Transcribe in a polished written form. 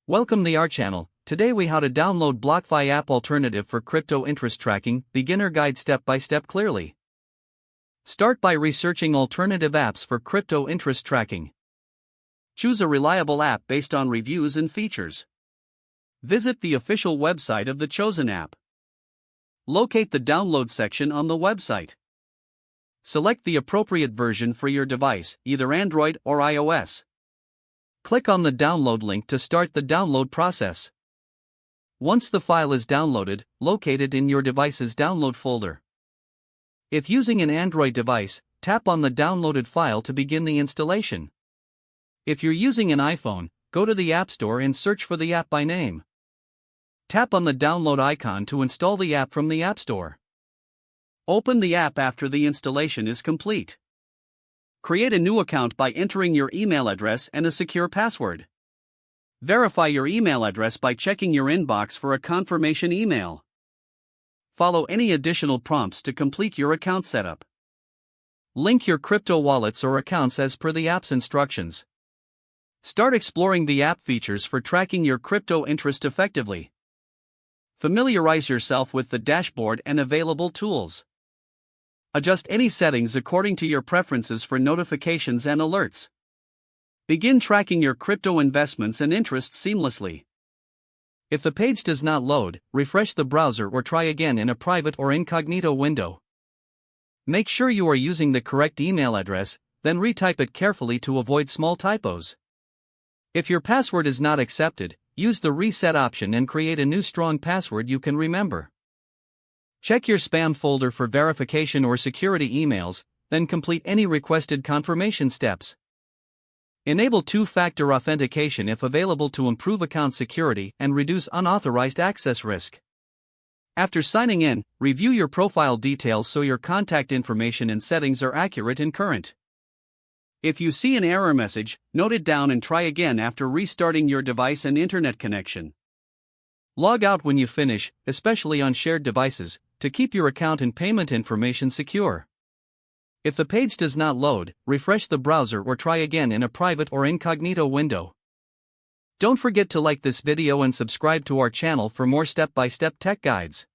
Welcome to our channel. Today we how to download BlockFi app alternative for crypto interest tracking, beginner guide step by step clearly. Start by researching alternative apps for crypto interest tracking. Choose a reliable app based on reviews and features. Visit the official website of the chosen app. Locate the download section on the website. Select the appropriate version for your device, either Android or iOS. Click on the download link to start the download process. Once the file is downloaded, locate it in your device's download folder. If using an Android device, tap on the downloaded file to begin the installation. If you're using an iPhone, go to the App Store and search for the app by name. Tap on the download icon to install the app from the App Store. Open the app after the installation is complete. Create a new account by entering your email address and a secure password. Verify your email address by checking your inbox for a confirmation email. Follow any additional prompts to complete your account setup. Link your crypto wallets or accounts as per the app's instructions. Start exploring the app features for tracking your crypto interest effectively. Familiarize yourself with the dashboard and available tools. Adjust any settings according to your preferences for notifications and alerts. Begin tracking your crypto investments and interests seamlessly. If the page does not load, refresh the browser or try again in a private or incognito window. Make sure you are using the correct email address, then retype it carefully to avoid small typos. If your password is not accepted, use the reset option and create a new strong password you can remember. Check your spam folder for verification or security emails, then complete any requested confirmation steps. Enable two-factor authentication if available to improve account security and reduce unauthorized access risk. After signing in, review your profile details so your contact information and settings are accurate and current. If you see an error message, note it down and try again after restarting your device and internet connection. Log out when you finish, especially on shared devices, to keep your account and payment information secure. If the page does not load, refresh the browser or try again in a private or incognito window. Don't forget to like this video and subscribe to our channel for more step-by-step tech guides.